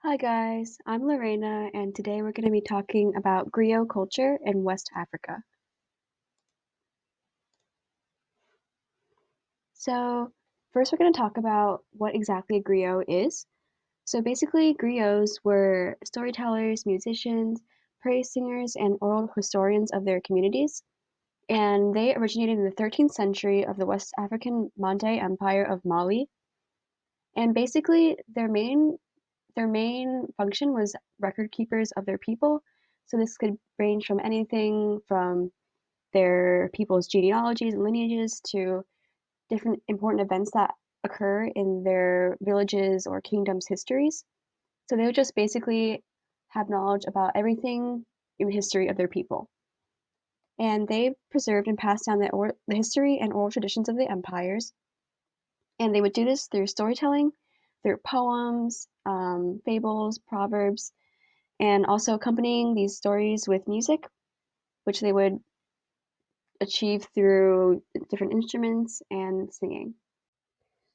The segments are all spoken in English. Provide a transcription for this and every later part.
Hi guys, I'm Lorena, and today we're going to be talking about griot culture in West Africa. So, first we're going to talk about what exactly a griot is. So, basically, griots were storytellers, musicians, praise singers, and oral historians of their communities, and they originated in the 13th century of the West African Mande Empire of Mali. And basically, their main function was record keepers of their people. So this could range from anything from their people's genealogies and lineages to different important events that occur in their villages or kingdoms' histories. So they would just basically have knowledge about everything in the history of their people. And they preserved and passed down the history and oral traditions of the empires. And they would do this through storytelling, through poems, fables, proverbs, and also accompanying these stories with music, which they would achieve through different instruments and singing.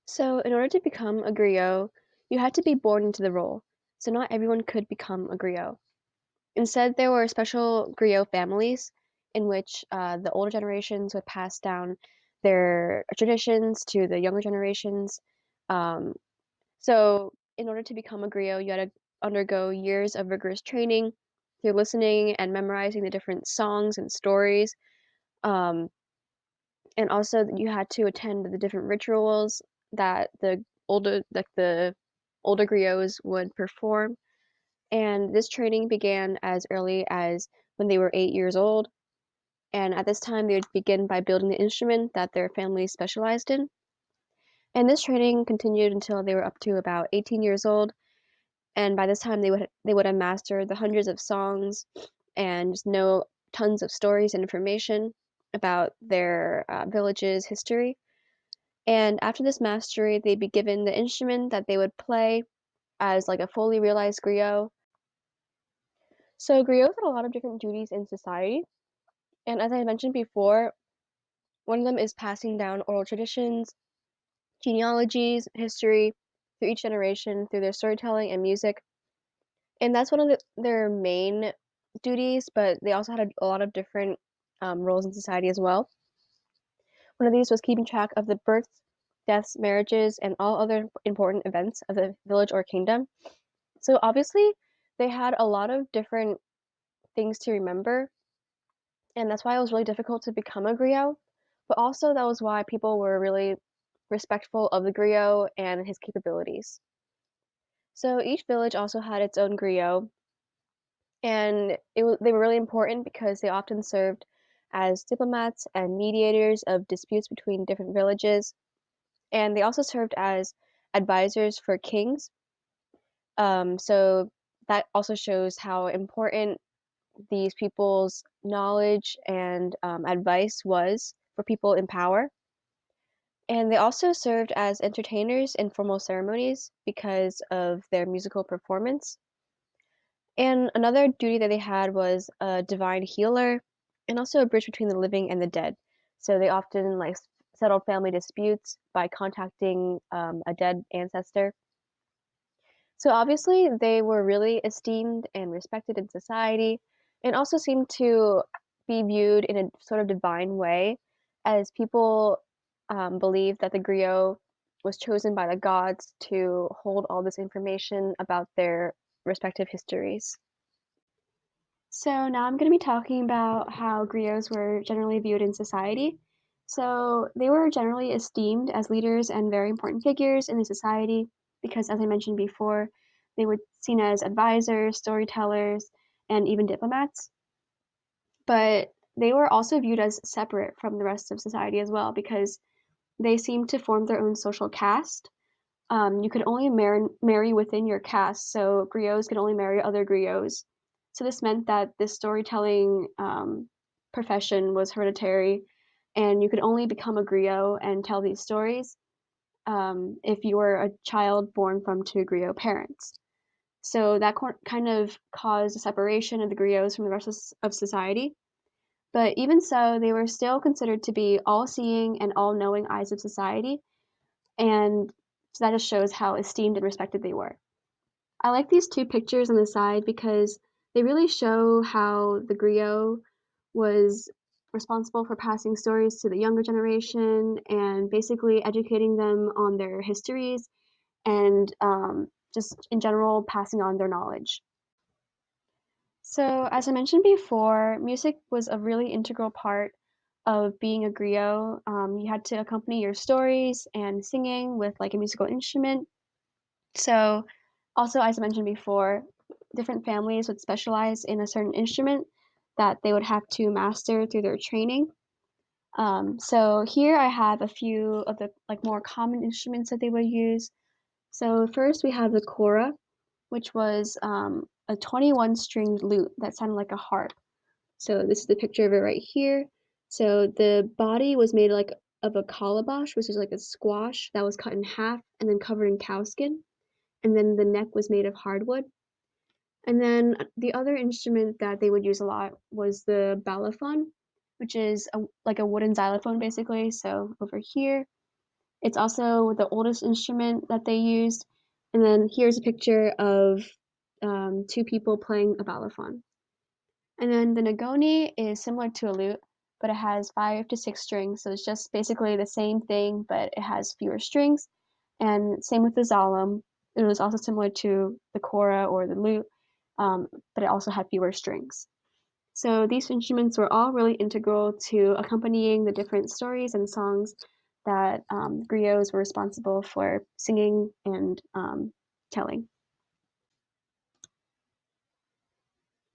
So, in order to become a griot, you had to be born into the role. So, not everyone could become a griot. Instead, there were special griot families in which the older generations would pass down their traditions to the younger generations. Um, so, in order to become a griot, you had to undergo years of rigorous training through listening and memorizing the different songs and stories. Um, and also, you had to attend the different rituals that the older griots would perform. And this training began as early as when they were 8 years old. And at this time, they would begin by building the instrument that their family specialized in. And this training continued until they were up to about 18 years old. And by this time, they would have mastered the hundreds of songs and just know tons of stories and information about their village's history. And after this mastery, they'd be given the instrument that they would play as like a fully realized griot. So griots had a lot of different duties in society. And as I mentioned before, one of them is passing down oral traditions, genealogies, history through each generation through their storytelling and music. And that's one of their main duties, but they also had a lot of different roles in society as well. One of these was keeping track of the births, deaths, marriages, and all other important events of the village or kingdom. So obviously, they had a lot of different things to remember, and that's why it was really difficult to become a griot. But also, that was why people were really respectful of the griot and his capabilities. So each village also had its own griot, and they were really important because they often served as diplomats and mediators of disputes between different villages, and they also served as advisors for kings. So that also shows how important these people's knowledge and advice was for people in power. And they also served as entertainers in formal ceremonies because of their musical performance. And another duty that they had was a divine healer and also a bridge between the living and the dead. So they often like settled family disputes by contacting a dead ancestor. So obviously they were really esteemed and respected in society and also seemed to be viewed in a sort of divine way as people believed that the griot was chosen by the gods to hold all this information about their respective histories. So now I'm going to be talking about how griots were generally viewed in society. So they were generally esteemed as leaders and very important figures in the society because, as I mentioned before, they were seen as advisors, storytellers, and even diplomats. But they were also viewed as separate from the rest of society as well because they seemed to form their own social caste. You could only marry within your caste, so griots could only marry other griots. So this meant that this storytelling profession was hereditary, and you could only become a griot and tell these stories if you were a child born from two griot parents. So that kind of caused a separation of the griots from the rest of society. But even so, they were still considered to be all-seeing and all-knowing eyes of society, and so that just shows how esteemed and respected they were. I like these two pictures on the side because they really show how the griot was responsible for passing stories to the younger generation and basically educating them on their histories and just in general passing on their knowledge. So, as I mentioned before, music was a really integral part of being a griot. You had to accompany your stories and singing with like a musical instrument. So, also, as I mentioned before, different families would specialize in a certain instrument that they would have to master through their training. So here I have a few of the like more common instruments that they would use. So first we have the kora, which was a 21 stringed lute that sounded like a harp. So this is the picture of it right here. So the body was made like of a calabash, which is like a squash that was cut in half and then covered in cowskin. And then the neck was made of hardwood. And then the other instrument that they would use a lot was the balafon, which is like a wooden xylophone basically. So over here, it's also the oldest instrument that they used. And then here's a picture of two people playing a balafon. And then the nagoni is similar to a lute, but it has 5 to 6 strings. So it's just basically the same thing, but it has fewer strings. And same with the zalam. It was also similar to the kora or the lute, but it also had fewer strings. So these instruments were all really integral to accompanying the different stories and songs that griots were responsible for singing and telling.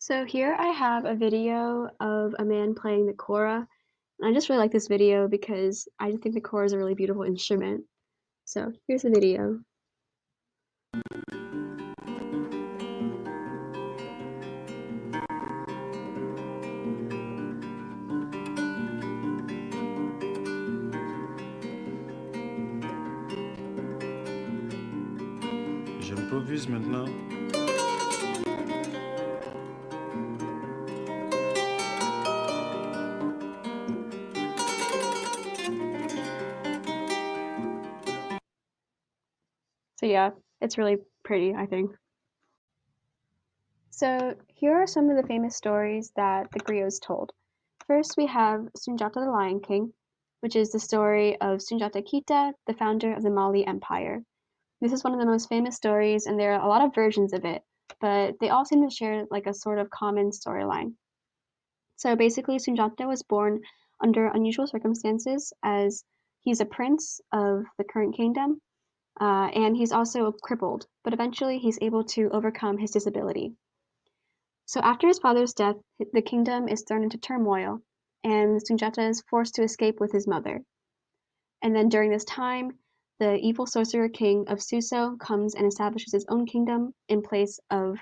So here I have a video of a man playing the kora. And I just really like this video because I just think the kora is a really beautiful instrument. So here's the video. J'improvise maintenant. So yeah, it's really pretty, I think. So here are some of the famous stories that the griots told. First, we have Sunjata the Lion King, which is the story of Sunjata Kita, the founder of the Mali Empire. This is one of the most famous stories, and there are a lot of versions of it, but they all seem to share like a sort of common storyline. So basically, Sunjata was born under unusual circumstances as he's a prince of the current kingdom, and he's also crippled, but eventually he's able to overcome his disability. So after his father's death, the kingdom is thrown into turmoil, and Sunjata is forced to escape with his mother. And then during this time, the evil sorcerer king of Suso comes and establishes his own kingdom in place of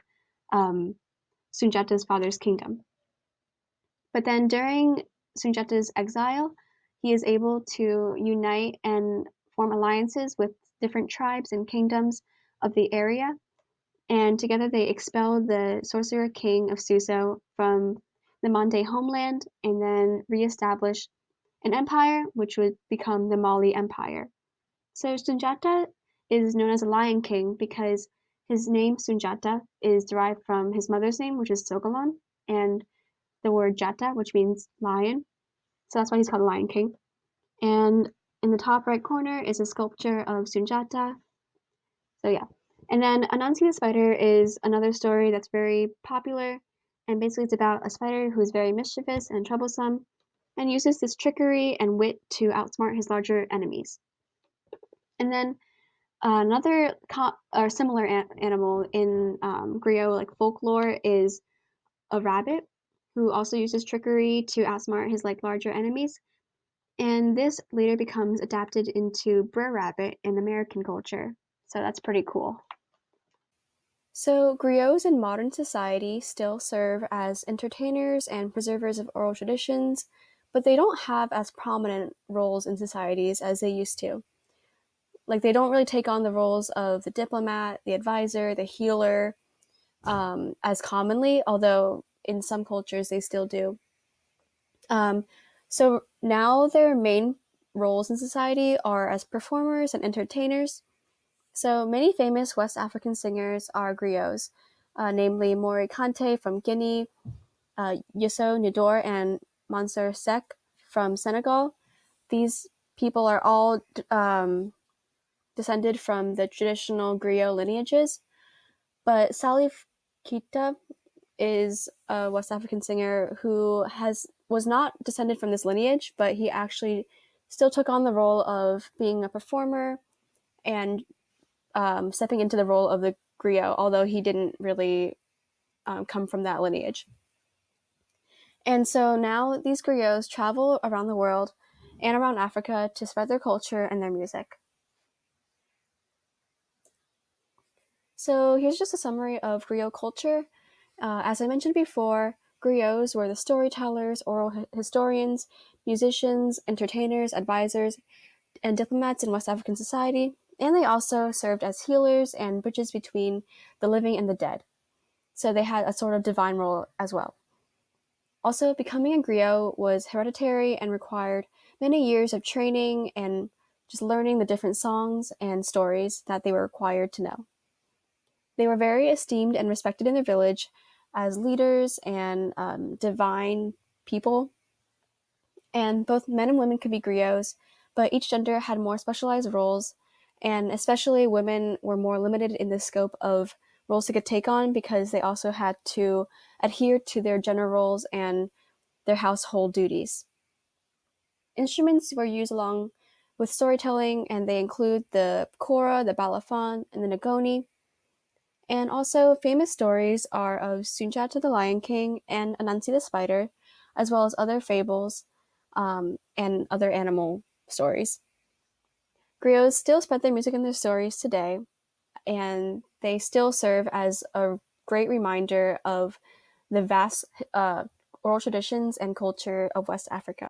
um, Sunjata's father's kingdom. But then during Sunjata's exile, he is able to unite and form alliances with different tribes and kingdoms of the area. And together they expel the sorcerer king of Suso from the Mande homeland and then reestablish an empire, which would become the Mali Empire. So Sunjata is known as a lion king because his name Sunjata is derived from his mother's name, which is Sogalon, and the word Jata, which means lion. So that's why he's called the Lion King. And in the top right corner is a sculpture of Sunjata. So yeah. And then Anansi the Spider is another story that's very popular. And basically it's about a spider who's very mischievous and troublesome and uses this trickery and wit to outsmart his larger enemies. And then another or similar animal in griot like folklore is a rabbit who also uses trickery to outsmart his like larger enemies. And this later becomes adapted into Brer Rabbit in American culture. So that's pretty cool. So, griots in modern society still serve as entertainers and preservers of oral traditions, but they don't have as prominent roles in societies as they used to. Like, they don't really take on the roles of the diplomat, the advisor, the healer as commonly, although in some cultures they still do. So now their main roles in society are as performers and entertainers. So many famous West African singers are griots, namely Mori Kante from Guinea, Youssou N'Dour, and Mansour Seck from Senegal. These people are all descended from the traditional griot lineages, but Salif Keita is a West African singer who has was not descended from this lineage, but he actually still took on the role of being a performer and stepping into the role of the griot, although he didn't really come from that lineage. And so now these griots travel around the world and around Africa to spread their culture and their music. So here's just a summary of griot culture. As I mentioned before, griots were the storytellers, oral historians, musicians, entertainers, advisors, and diplomats in West African society, and they also served as healers and bridges between the living and the dead. So they had a sort of divine role as well. Also, becoming a griot was hereditary and required many years of training and just learning the different songs and stories that they were required to know. They were very esteemed and respected in their village as leaders and divine people. And both men and women could be griots, but each gender had more specialized roles, and especially women were more limited in the scope of roles they could take on because they also had to adhere to their gender roles and their household duties. Instruments were used along with storytelling, and they include the kora, the balafon, and the ngoni. And also, famous stories are of Sunjata the Lion King and Anansi the Spider, as well as other fables and other animal stories. Griots still spread their music and their stories today, and they still serve as a great reminder of the vast oral traditions and culture of West Africa.